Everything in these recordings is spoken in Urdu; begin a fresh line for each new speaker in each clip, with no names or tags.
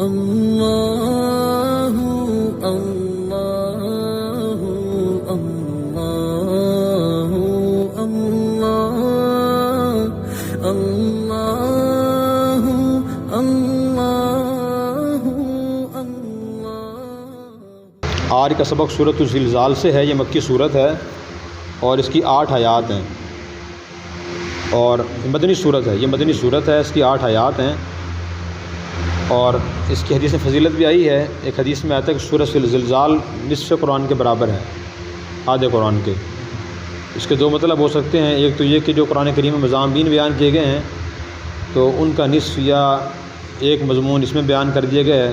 اللہ اللہ اللہ اللہ اللہ اللہ اللہ۔
آج کا سبق سورۃ الزلزال سے ہے۔ یہ مکی صورت ہے اور اس کی 8 آیات ہیں، اور مدنی صورت ہے۔ یہ مدنی صورت ہے، اس کی 8 آیات ہیں، اور اس کی حدیث فضیلت بھی آئی ہے۔ ایک حدیث میں آتا ہے کہ سورۃ الزلزال نصف قرآن کے برابر ہے، آدھے قرآن کے۔ اس کے 2 مطلب ہو سکتے ہیں۔ ایک تو یہ کہ جو قرآن کریم میں مضامین بیان کیے گئے ہیں تو ان کا نصف یا ایک مضمون اس میں بیان کر دیا گیا ہے۔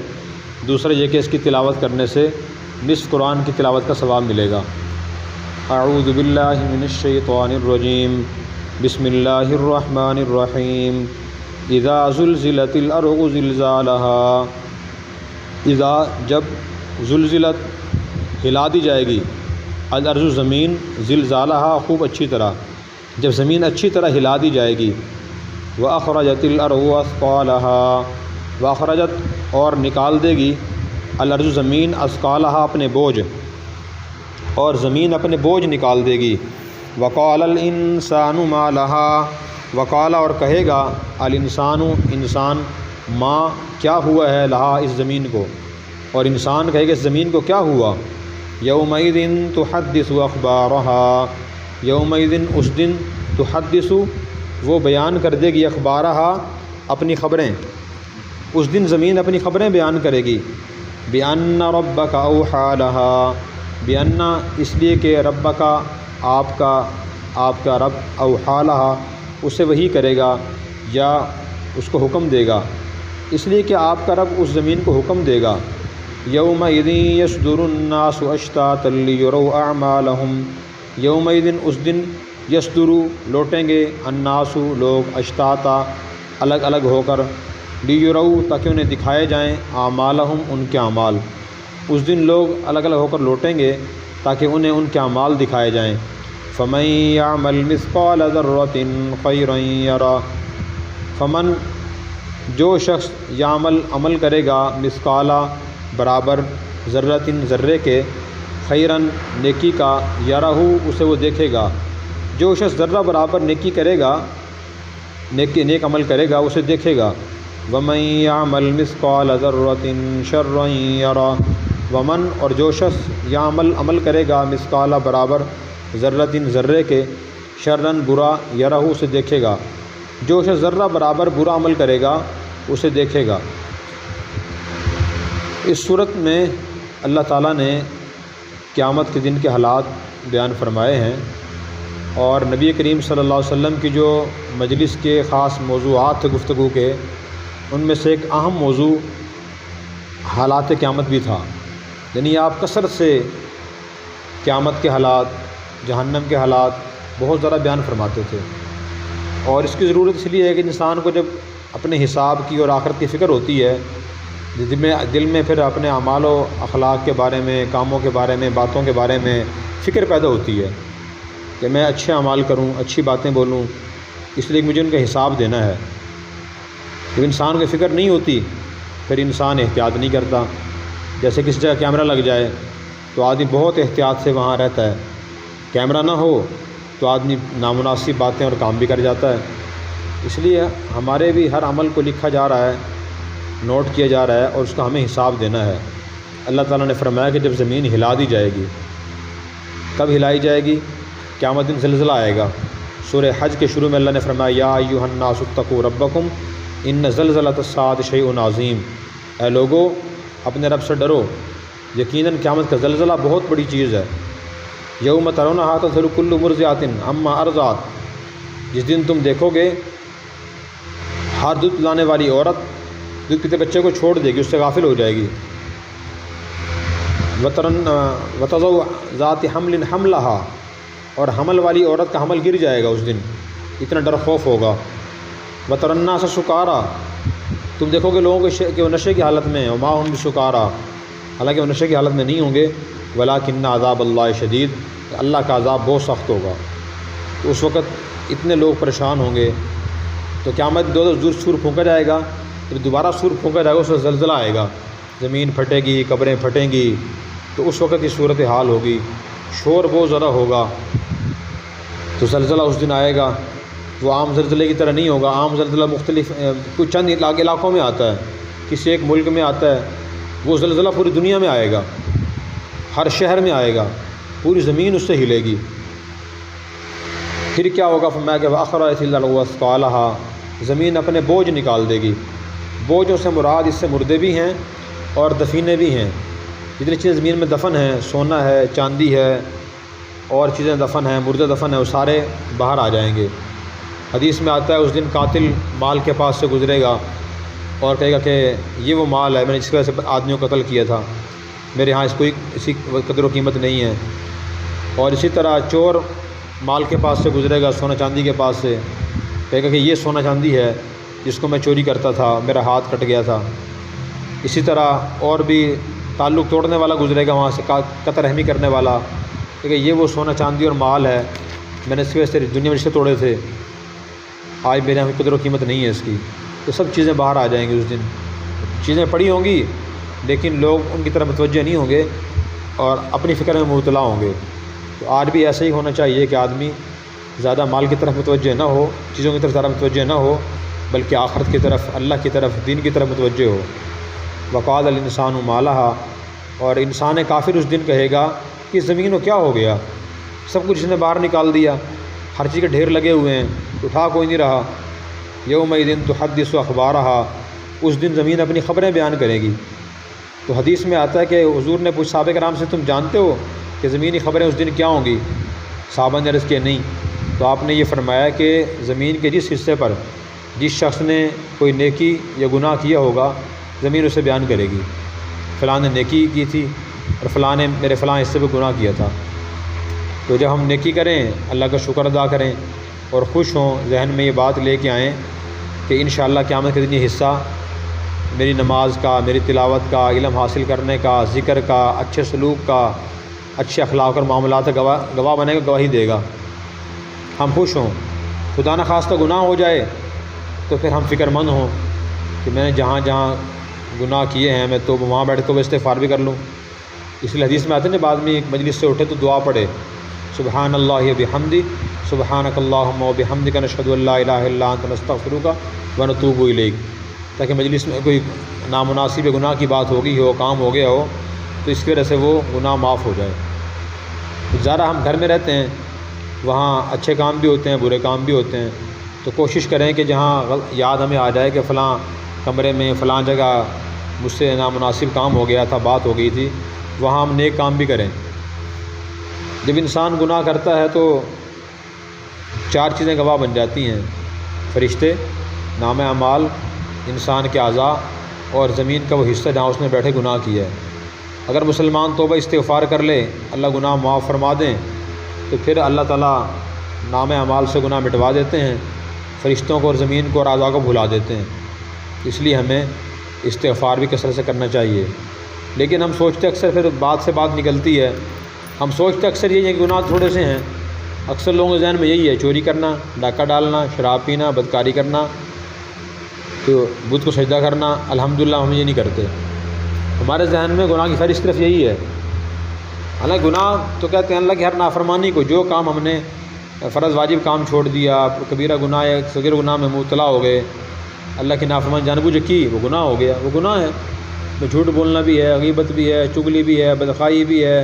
دوسرا یہ کہ اس کی تلاوت کرنے سے نصف قرآن کی تلاوت کا ثواب ملے گا۔ اعوذ باللہ من الشیطان الرجیم، بسم اللہ الرحمن الرحیم۔ اذا زلزلت الارض زلزالها، اذا جب زلزلت ہلا دی جائے گی، الارض زمین، زلزالها خوب اچھی طرح، جب زمین اچھی طرح ہلا دی جائے گی، واخرجت الارض اثقالها، واخرجت اور نکال دے گی، الارض زمین، اثقالها اپنے بوجھ، اور زمین اپنے بوجھ نکال دے گی۔ وقال الانسان ما لها، وقال اور کہے گا، الانسان انسان، ما کیا ہوا ہے، لہا اس زمین کو، اور انسان کہے گا اس زمین کو کیا ہوا۔ یومئذ تحدث اخبارها، یومئذ اس دن، تحدث وہ بیان کر دے گی، اخبارها اپنی خبریں، اس دن زمین اپنی خبریں بیان کرے گی۔ بأن ربک اوحی لها، بأن اس لیے کہ ربک آپ کا رب، اوحی لها اسے وحی کرے گا یا اس کو حکم دے گا، اس لیے کہ آپ کا رب اس زمین کو حکم دے گا۔ یومئذ یصدر الناس اشتاتا لیروا اعمالهم، یومئذ اس دن، یصدر لوٹیں گے، الناس لوگ، اشتاتا الگ الگ ہو کر، لیروا تاکہ انہیں دکھائے جائیں، اعمالهم ان کے اعمال، اس دن لوگ الگ الگ ہو کر لوٹیں گے تاکہ انہیں ان کے اعمال دکھائے جائیں۔ فمن یعمل مثقال ذرۃ خیرا یرہ، فمن جو شخص یعمل عمل کرے گا، مثقالا برابر، ذرۃ ذرے کے، خیرا نیکی کا، یرہ اسے وہ دیکھے گا۔ جو شخص ذرہ برابر نیکی کرے گا، نیک عمل کرے گا، اسے دیکھے گا۔ ومن یعمل مثقال ذرۃ شرا یرہ، ومن اور جو شخص یعمل عمل کرے گا، مثقالا برابر، ذرۃ ذرے کے، شرًا برا، یرہ اسے دیکھے گا۔ جو شخص ذرہ برابر برا عمل کرے گا اسے دیکھے گا۔ اس صورت میں اللہ تعالیٰ نے قیامت کے دن کے حالات بیان فرمائے ہیں، اور نبی کریم صلی اللہ علیہ وسلم کی جو مجلس کے خاص موضوعات تھے گفتگو کے، ان میں سے ایک اہم موضوع حالات قیامت بھی تھا، یعنی آپ کثرت سے قیامت کے حالات، جہنم کے حالات بہت زیادہ بیان فرماتے تھے۔ اور اس کی ضرورت اس لیے ہے کہ انسان کو جب اپنے حساب کی اور آخرت کی فکر ہوتی ہے، دل میں پھر اپنے اعمال و اخلاق کے بارے میں، کاموں کے بارے میں، باتوں کے بارے میں فکر پیدا ہوتی ہے کہ میں اچھے اعمال کروں، اچھی باتیں بولوں، اس لیے مجھے ان کا حساب دینا ہے۔ جب انسان کو فکر نہیں ہوتی پھر انسان احتیاط نہیں کرتا۔ جیسے کسی جگہ کیمرہ لگ جائے تو آدمی بہت احتیاط سے وہاں رہتا ہے، کیمرہ نہ ہو تو آدمی نامناسب باتیں اور کام بھی کر جاتا ہے۔ اس لیے ہمارے بھی ہر عمل کو لکھا جا رہا ہے، نوٹ کیا جا رہا ہے، اور اس کا ہمیں حساب دینا ہے۔ اللہ تعالیٰ نے فرمایا کہ جب زمین ہلا دی جائے گی، کب ہلائی جائے گی؟ قیامت دن زلزلہ آئے گا۔ سورہ حج کے شروع میں اللہ نے فرمایا، یا ایھا الناس اتقوا ربکم ان زلزلۃ الساعۃ شیء عظیم، اے لوگو اپنے رب سے ڈرو، یقیناً قیامت کا زلزلہ بہت بڑی چیز ہے۔ یوم ترونھا تذہل کل مرضعۃ عما ارضعت، جس دن تم دیکھو گے ہر دودھ پلانے والی عورت دودھ پیتے بچے کو چھوڑ دے گی، اس سے غافل ہو جائے گی۔ وتضع ذات حمل حملها، اور حمل والی عورت کا حمل گر جائے گا اس دن، اتنا ڈر خوف ہوگا۔ وتری الناس سکارا، تم دیکھو گے لوگوں کہ وہ نشے کی حالت میں ہیں، وما هم بسکارا، حالانکہ وہ نشے کی حالت میں نہیں ہوں گے، ولکن عذاب اللہ شدید، اللہ کا عذاب بہت سخت ہوگا۔ تو اس وقت اتنے لوگ پریشان ہوں گے، تو قیامت دو زور سور پھونکا جائے گا جب دوبارہ سور پھونکا جائے گا اس وقت زلزلہ آئے گا، زمین پھٹے گی، قبریں پھٹیں گی، تو اس وقت کی صورت حال ہوگی، شور بہت زیادہ ہوگا، تو زلزلہ اس دن آئے گا۔ وہ عام زلزلے کی طرح نہیں ہوگا، عام زلزلہ مختلف کچھ چند علاقوں میں آتا ہے، کسی ایک ملک میں آتا ہے، وہ زلزلہ پوری دنیا میں آئے گا، ہر شہر میں آئے گا، پوری زمین اس سے ہلے گی۔ پھر کیا ہوگا؟ فرمایا کہ وَأَخْرَجَتِ الْأَرْضُ أَثْقَالَهَا، زمین اپنے بوجھ نکال دے گی۔ بوجھوں سے مراد اس سے مردے بھی ہیں اور دفینے بھی ہیں، جتنی چیزیں زمین میں دفن ہیں، سونا ہے، چاندی ہے، اور چیزیں دفن ہیں، مردے دفن ہیں، وہ سارے باہر آ جائیں گے۔ حدیث میں آتا ہے اس دن قاتل مال کے پاس سے گزرے گا اور کہے گا کہ یہ وہ مال ہے میں نے جس کی وجہ سے آدمیوں کو قتل کیا تھا، میرے ہاں اسی قدر و قیمت نہیں ہے۔ اور اسی طرح چور مال کے پاس سے گزرے گا، سونا چاندی کے پاس سے، کہے گا کہ یہ سونا چاندی ہے جس کو میں چوری کرتا تھا، میرا ہاتھ کٹ گیا تھا۔ اسی طرح اور بھی تعلق توڑنے والا گزرے گا وہاں سے، قطع رحمی کرنے والا، کہ یہ وہ سونا چاندی اور مال ہے میں نے اس کی وجہ سے دنیا میں رشتے توڑے تھے، آج میرے یہاں قدر و قیمت نہیں ہے اس کی۔ تو سب چیزیں باہر آ جائیں گی اس دن، چیزیں پڑی ہوں گی لیکن لوگ ان کی طرف متوجہ نہیں ہوں گے اور اپنی فکر میں مبتلا ہوں گے۔ تو آج بھی ایسا ہی ہونا چاہیے کہ آدمی زیادہ مال کی طرف متوجہ نہ ہو، چیزوں کی طرف زیادہ متوجہ نہ ہو، بلکہ آخرت کی طرف، اللہ کی طرف، دین کی طرف متوجہ ہو۔ وقال الانسان ما لها، اور انسان کافر اس دن کہے گا کہ زمین کو کیا ہو گیا، سب کچھ اس نے باہر نکال دیا، ہر چیز کے ڈھیر لگے ہوئے ہیں، اٹھا کوئی نہیں رہا۔ یومئذ تحدث اخبارها، اس دن زمین اپنی خبریں بیان کرے گی۔ تو حدیث میں آتا ہے کہ حضور نے پوچھا صحابہ کرام سے تم جانتے ہو کہ زمینی خبریں اس دن کیا ہوں گی؟ صحابہ نے عرض کیا نہیں۔ تو آپ نے یہ فرمایا کہ زمین کے جس حصے پر جس شخص نے کوئی نیکی یا گناہ کیا ہوگا زمین اسے بیان کرے گی، فلاں نے نیکی کی تھی اور فلاں نے میرے فلاں حصے پہ گناہ کیا تھا۔ تو جب ہم نیکی کریں اللہ کا شکر ادا کریں اور خوش ہوں، ذہن میں یہ بات لے کے آئیں کہ انشاءاللہ قیامت کے دن یہ حصہ میری نماز کا، میری تلاوت کا، علم حاصل کرنے کا، ذکر کا، اچھے سلوک کا، اچھے اخلاق اور معاملات کا گواہ بنے گا، گواہی دے گا، ہم خوش ہوں۔ خدا نہ خواستہ گناہ ہو جائے تو پھر ہم فکر مند ہوں کہ میں نے جہاں جہاں گناہ کیے ہیں میں تو وہاں بیٹھ کے استغفار بھی کر لوں۔ اس لیے حدیث میں آتے ہیں بعد میں ایک مجلس سے اٹھے تو دعا پڑھے، سبحان اللہ بحمدی سبحانک اللہم و بحمدک نشہد ان لا الہ الا انت نستغفرک و نتوب الیک، تاکہ مجلس میں کوئی نامناسب گناہ کی بات ہوگی ہو، کام ہو گیا ہو تو اس کی وجہ سے وہ گناہ معاف ہو جائے۔ ظاہر ہم گھر میں رہتے ہیں، وہاں اچھے کام بھی ہوتے ہیں، برے کام بھی ہوتے ہیں، تو کوشش کریں کہ جہاں یاد ہمیں آ جائے کہ فلاں کمرے میں فلاں جگہ مجھ سے نامناسب کام ہو گیا تھا، بات ہو گئی تھی، وہاں ہم نیک کام بھی کریں۔ جب انسان گناہ کرتا ہے تو 4 چیزیں گواہ بن جاتی ہیں، فرشتے، نام اعمال، انسان کے اعضاء اور زمین کا وہ حصہ جہاں اس نے بیٹھے گناہ کیا ہے۔ اگر مسلمان توبہ استغفار کر لے، اللہ گناہ معاف فرما دیں، تو پھر اللہ تعالیٰ نام اعمال سے گناہ مٹوا دیتے ہیں، فرشتوں کو اور زمین کو اور اعضاء کو بھلا دیتے ہیں۔ اس لیے ہمیں استغفار بھی کثرت سے کرنا چاہیے۔ لیکن ہم سوچتے اکثر، پھر بات سے بات نکلتی ہے، ہم سوچتے اکثر یہ ہے کہ گناہ تھوڑے سے ہیں، اکثر لوگوں کے ذہن میں یہی ہے، چوری کرنا، ڈاکہ ڈالنا، شراب پینا، بدکاری کرنا، تو بت کو سجدہ کرنا۔ الحمدللہ ہم یہ نہیں کرتے، ہمارے ذہن میں گناہ کی فہرست صرف یہی ہے۔ حالانکہ گناہ تو کہتے ہیں اللہ کی ہر نافرمانی کو، جو کام ہم نے فرض واجب کام چھوڑ دیا، کبیرہ گناہ یا صغیر گناہ میں مبتلا ہو گئے، اللہ کی نافرمانی جان بوجھ کی، وہ گناہ ہو گیا، وہ گناہ ہے۔ میں جھوٹ بولنا بھی ہے، غیبت بھی ہے، چغلی بھی ہے، بدخوائی بھی ہے،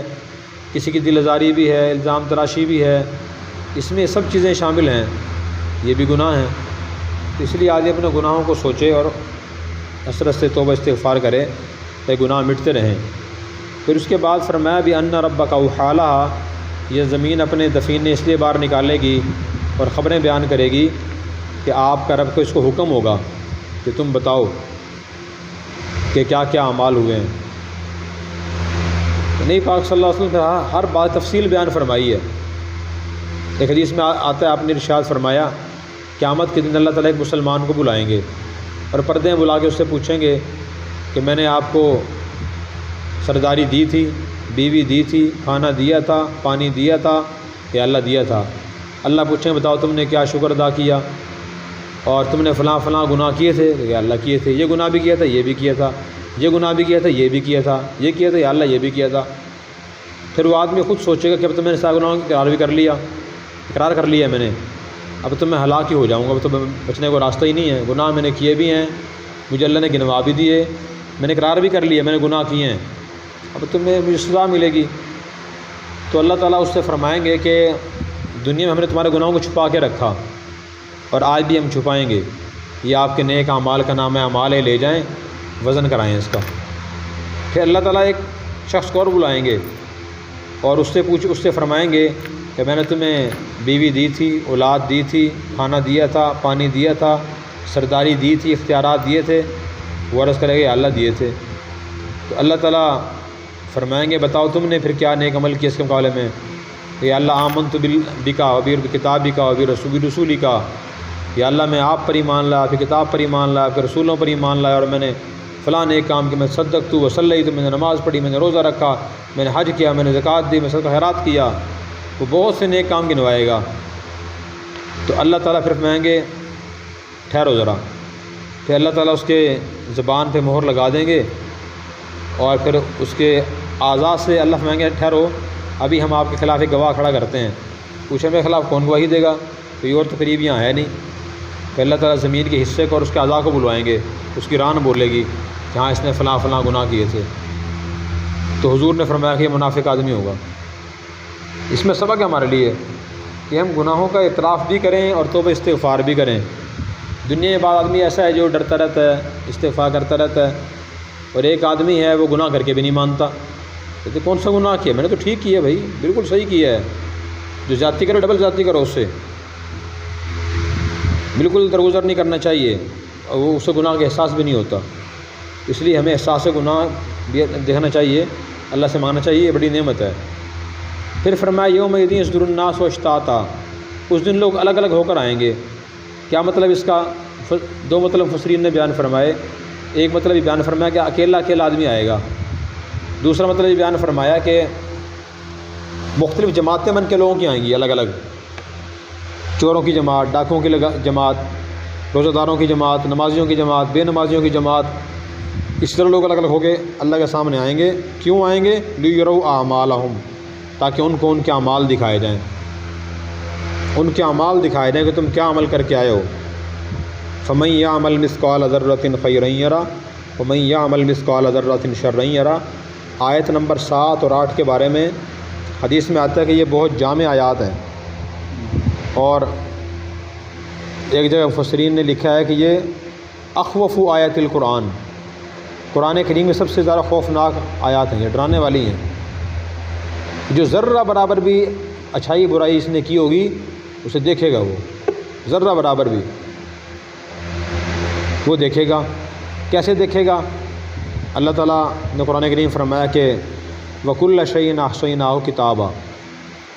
کسی کی دل آزاری بھی ہے، الزام تراشی بھی ہے، اس میں سب چیزیں شامل ہیں، یہ بھی گناہ ہیں۔ اس لیے آدمی اپنے گناہوں کو سوچے اور حسرت سے توبہ استغفار کرے تاکہ گناہ مٹتے رہیں۔ پھر اس کے بعد فرمایا بھی ان ربک اوحی لہا، یہ زمین اپنے دفینے اس لیے باہر نکالے گی اور خبریں بیان کرے گی کہ آپ کا رب کو اس کو حکم ہوگا کہ تم بتاؤ کہ کیا کیا اعمال ہوئے ہیں۔ نبی پاک صلی اللہ علیہ وسلم نے ہر بات تفصیل بیان فرمائی ہے۔ ایک حدیث میں آتا ہے، آپ نے ارشاد فرمایا قیامت کے دن اللہ تعالیٰ ایک مسلمان کو بلائیں گے اور پردے بلا کے اس سے پوچھیں گے کہ میں نے آپ کو سرداری دی تھی، بیوی دی تھی، کھانا دیا تھا، پانی دیا تھا، یا اللہ دیا تھا؟ اللہ پوچھیں بتاؤ تم نے کیا شکر ادا کیا؟ اور تم نے فلاں فلاں گناہ کیے تھے کہ یا اللہ کیے تھے، یہ گناہ بھی کیا تھا، یہ بھی کیا تھا، یہ گناہ بھی کیا تھا، یہ بھی کیا تھا، یہ کیا تھا یا اللہ یہ بھی کیا تھا۔ پھر وہ آدمی خود سوچے گا کہ اب تو میں نے سارے گناہوں کا اقرار بھی کر لیا، اقرار کر لیا میں نے، اب تو میں ہلاک ہی ہو جاؤں گا، اب تو بچنے کو راستہ ہی نہیں ہے، گناہ میں نے کیے بھی ہیں، مجھے اللہ نے گنوا بھی دیے، میں نے اقرار بھی کر لیا میں نے گناہ کیے ہیں، اب تو مجھے سزا ملے گی۔ تو اللہ تعالیٰ اس سے فرمائیں گے کہ دنیا میں ہم نے تمہارے گناہوں کو چھپا کے رکھا اور آج بھی ہم چھپائیں گے، یہ آپ کے نیک اعمال کا نام اعمال ہے، لے جائیں وزن کرائیں اس کا۔ پھر اللہ تعالیٰ ایک شخص کو اور بلائیں گے اور اس سے فرمائیں گے کہ میں نے تمہیں بیوی دی تھی، اولاد دی تھی، کھانا دیا تھا، پانی دیا تھا، سرداری دی تھی، اختیارات دیے تھے، وہ عرض کرے گا اللہ دیے تھے۔ تو اللہ تعالیٰ فرمائیں گے بتاؤ تم نے پھر کیا نیک عمل کیا اس کے مقابلے میں؟ یا اللہ آمنت بکا وبی کتابکا وبی رسولی کا، یا اللہ میں آپ پر ایمان لایا، آپ کی کتاب پر ایمان لایا، آپ کے رسولوں پر ایمان لایا، اور میں نے فلاں نیک کام کیا، میں صدقت وصلیت، میں نے نماز پڑھی، میں نے روزہ رکھا، میں نے حج کیا، میں نے زکوٰۃ دی، میں صدقہ خیرات کیا، وہ بہت سے نیک کام گنوائے گا۔ تو اللہ تعالیٰ پھر فرمائیں گے ٹھہرو ذرا، پھر اللہ تعالیٰ اس کے زبان پہ مہر لگا دیں گے اور پھر اس کے اعضاء سے اللہ فرمائیں گے ٹھہرو، ابھی ہم آپ کے خلاف ایک گواہ کھڑا کرتے ہیں۔ پوچھیں میرے خلاف کون گواہی دے گا؟ کوئی اور تو قریب یہاں ہے نہیں۔ پھر اللہ تعالیٰ زمین کے حصے کو اور اس کے اعضاء کو بلوائیں گے، اس کی ران بولے گی کہ ہاں اس نے فلاں فلاں گناہ کیے تھے۔ تو حضور نے فرمایا کہ یہ منافق آدمی ہوگا۔ اس میں سبق ہے ہمارے لیے کہ ہم گناہوں کا اعتراف بھی کریں اور توبہ استغفار بھی کریں۔ دنیا میں بعض آدمی ایسا ہے جو ڈرتا رہتا ہے، استغفار کرتا رہتا ہے، اور ایک آدمی ہے وہ گناہ کر کے بھی نہیں مانتا، کہتے کون سا گناہ کیا؟ میں نے تو ٹھیک کیا ہے بھائی، بالکل صحیح کیا ہے، جو زیادتی کرو ڈبل زیادتی کرو، اس سے بالکل درگزر نہیں کرنا چاہیے، اور وہ اس سے گناہ کا احساس بھی نہیں ہوتا۔ اس لیے ہمیں احساس گناہ بھی دیکھنا چاہیے، اللہ سے مانگنا چاہیے، یہ بڑی نعمت ہے۔ پھر فرمایا یوم یدین یصدر الناس اشتاتا، اس دن لوگ الگ الگ ہو کر آئیں گے۔ کیا مطلب اس کا؟ دو مطلب مفسرین نے بیان فرمائے۔ ایک مطلب یہ بیان فرمایا کہ اکیلا آدمی آئے گا، دوسرا مطلب یہ بیان فرمایا کہ مختلف جماعتیں بن کے لوگوں کی آئیں گی الگ الگ، چوروں کی جماعت، ڈاکوؤں کی جماعت، روزہ داروں کی جماعت، نمازیوں کی جماعت، بے نمازیوں کی جماعت، اس طرح لوگ الگ الگ ہو کے اللہ کے سامنے آئیں گے۔ کیوں آئیں گے؟ لیروا اعمالہم، تاکہ ان کو ان کے اعمال دکھائے جائیں، ان کے اعمال دکھائے جائیں کہ تم کیا عمل کر کے آئے ہو۔ فمن یعمل مثقال ذرۃ خیرا یرہ ومن یعمل مثقال ذرۃ شرا یرہ۔ آیت نمبر 7 اور 8 کے بارے میں حدیث میں آتا ہے کہ یہ بہت جامع آیات ہیں، اور ایک جگہ مفسرین نے لکھا ہے کہ یہ اخوف آیت القرآن، قرآن کریم میں سب سے زیادہ خوفناک آیات ہیں، یہ ڈرانے والی ہیں۔ جو ذرہ برابر بھی اچھائی برائی اس نے کی ہوگی اسے دیکھے گا، وہ ذرہ برابر بھی وہ دیکھے گا۔ کیسے دیکھے گا؟ اللہ تعالیٰ نے قرآن کریم فرمایا کہ وَكُلَّ شَيْءٍ أَحْصَيْنَاهُ كِتَابًا،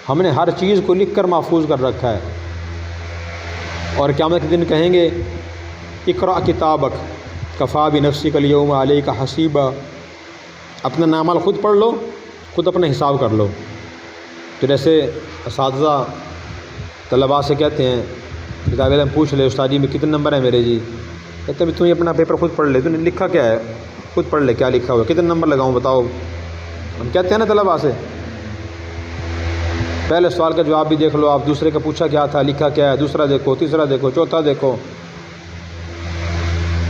ہم نے ہر چیز کو لکھ کر محفوظ کر رکھا ہے۔ اور قیامت کے دن کہیں گے اقرأ کتابک کفیٰ بنفسک اليوم علیک حسیبا، اپنا نامہ خود پڑھ لو، خود اپنا حساب کر لو۔ تو جیسے اساتذہ طلباء سے کہتے ہیں کتاب علم پوچھ لے استاد جی میں کتنے نمبر ہیں میرے جی، کہتے ہیں تم اپنا پیپر خود پڑھ لے، تو نے لکھا کیا ہے خود پڑھ لے، کیا لکھا ہوا ہے، کتنے نمبر لگاؤں بتاؤ۔ ہم کہتے ہیں نا طلباء سے پہلے سوال کا جواب بھی دیکھ لو آپ، دوسرے کا پوچھا کیا تھا، لکھا کیا ہے، دوسرا دیکھو، تیسرا دیکھو، چوتھا دیکھو۔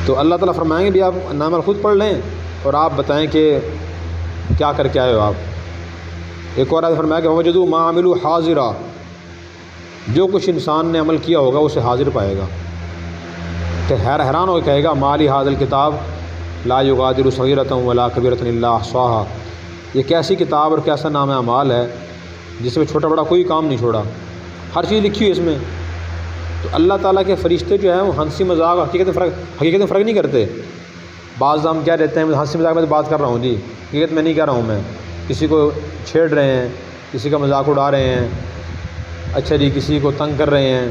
تو اللہ تعالیٰ فرمائیں گے بھی آپ نامہ خود پڑھ لیں اور آپ بتائیں کہ کیا کر کے آئے ہو آپ۔ ایک اور آیت فرمایا کہ وَوَجَدُوا مَا عَمِلُوا حَاضِرًا، جو کچھ انسان نے عمل کیا ہوگا اسے حاضر پائے گا۔ تو حیران ہو کے کہے گا مالی ھذا الکتاب لا یغادر صغیرۃ ولا کبیرۃ الا احصاها، یہ کیسی کتاب اور کیسا نام اعمال ہے جس میں چھوٹا بڑا کوئی کام نہیں چھوڑا، ہر چیز لکھی ہوئی اس میں۔ تو اللہ تعالیٰ کے فرشتے جو ہیں وہ ہنسی مذاق حقیقت میں فرق نہیں کرتے۔ بعض ہم کیا رہتے ہیں ہنسی مذاق میں تو بات کر رہا ہوں جی، حقیقت میں نہیں کہہ رہا ہوں میں، کسی کو چھیڑ رہے ہیں، کسی کا مذاق اڑا رہے ہیں، اچھا جی کسی کو تنگ کر رہے ہیں،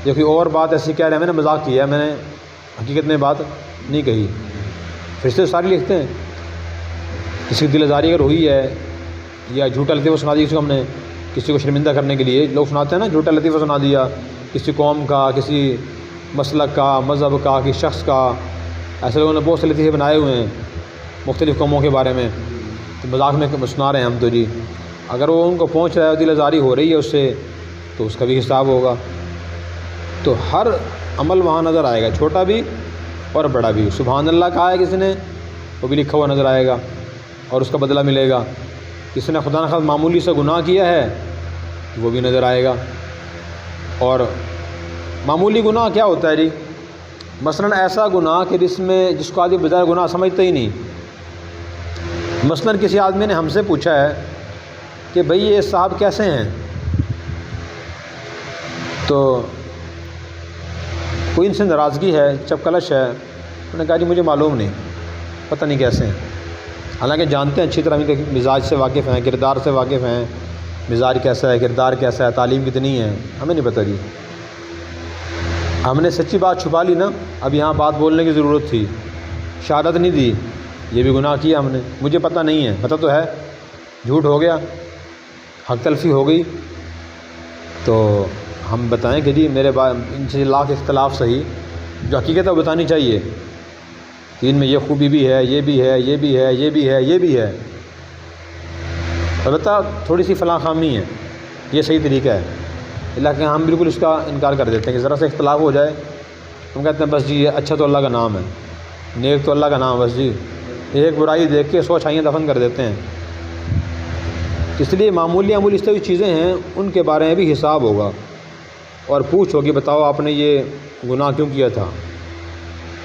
یا کوئی اور بات ایسی کہہ رہے ہیں میں نے مذاق کیا ہے، میں نے حقیقت میں بات نہیں کہی۔ فرشتے سارے لکھتے ہیں۔ کسی کی دل آزاری اگر ہوئی ہے یا جھوٹا لطیفہ سنا دیا کسی کو ہم نے، کسی کو شرمندہ کرنے کے لیے لوگ سناتے ہیں نا، جھوٹا لطیفہ سنا دیا کسی قوم کا، کسی مسلک کا، مذہب کا، کہ شخص کا. ایسے لوگوں نے بہت سے لطیفے بنائے ہوئے ہیں مختلف قوموں کے بارے میں، تو مذاق میں سنا رہے ہیں ہم. تو جی اگر وہ ان کو پہنچ رہا ہے، دل آزاری ہو رہی ہے اس سے، تو اس کا بھی حساب ہوگا. تو ہر عمل وہاں نظر آئے گا، چھوٹا بھی اور بڑا بھی. سبحان اللہ کہا ہے کسی نے، وہ بھی لکھا ہوا نظر آئے گا اور اس کا بدلہ ملے گا. کسی نے خدا نخواستہ معمولی سے گناہ کیا ہے، وہ بھی نظر آئے گا. اور معمولی گناہ کیا ہوتا ہے جی؟ مثلاً ایسا گناہ کہ جس کو آدمی بظاہر گناہ سمجھتا ہی نہیں. مثلاً کسی آدمی نے ہم سے پوچھا ہے کہ بھئی یہ صاحب کیسے ہیں؟ تو کوئی ان سے ناراضگی ہے، چپکلش ہے. انہوں نے کہا جی مجھے معلوم نہیں، پتہ نہیں کیسے ہیں. حالانکہ جانتے ہیں اچھی طرح، ان کے مزاج سے واقف ہیں، کردار سے واقف ہیں، مزاج کیسا ہے، کردار کیسا ہے، تعلیم کتنی ہے، ہمیں نہیں پتہ جی. ہم نے سچی بات چھپا لی نا. اب یہاں بات بولنے کی ضرورت تھی، شہادت نہیں دی، یہ بھی گناہ کیا ہم نے. مجھے پتہ نہیں ہے، پتہ تو ہے، جھوٹ ہو گیا، حق تلفی ہو گئی. تو ہم بتائیں کہ جی میرے ان سے لاکھ اختلاف صحیح، جو حقیقت ہے وہ بتانی چاہیے کہ ان میں یہ خوبی بھی ہے، یہ بھی ہے، یہ بھی ہے، یہ بھی ہے، یہ بھی ہے. البتہ تھوڑی سی فلاں خامی ہے، یہ صحیح طریقہ ہے. اللہ کہ ہم بالکل اس کا انکار کر دیتے ہیں کہ ذرا سے اختلاف ہو جائے، ہم کہتے ہیں بس جی یہ اچھا تو اللہ کا نام ہے، نیک تو اللہ کا نام ہے، بس جی ایک برائی دیکھ کے 100 اچھائیاں دفن کر دیتے ہیں. اس لیے معمولی اس طرح کی چیزیں ہیں، ان کے بارے میں بھی حساب ہوگا اور پوچھ ہوگی، بتاؤ آپ نے یہ گناہ کیوں کیا تھا.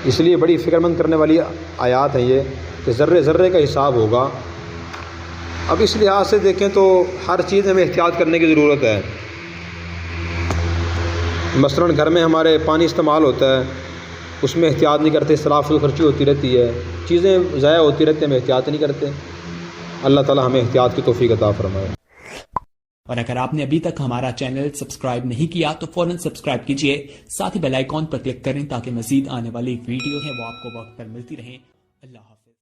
اس لیے بڑی فکر مند کرنے والی آیات ہیں یہ، کہ ذرے ذرے کا حساب ہوگا. اب اس لحاظ سے دیکھیں تو ہر چیز میں احتیاط کرنے کی ضرورت ہے. مثلاً گھر میں ہمارے پانی استعمال ہوتا ہے، اس میں احتیاط نہیں کرتے، اسراف فضول خرچی ہوتی رہتی ہے، چیزیں ضائع ہوتی رہتی ہیں، ہم احتیاط نہیں کرتے. اللہ تعالی ہمیں احتیاط کی توفیق عطا فرمائے.
اور اگر آپ نے ابھی تک ہمارا چینل سبسکرائب نہیں کیا تو فوراً سبسکرائب کیجئے، ساتھ ہی بیل آئیکن پر کلک کریں تاکہ مزید آنے والی ویڈیو ہیں وہ آپ کو وقت پر ملتی رہیں. اللہ حافظ.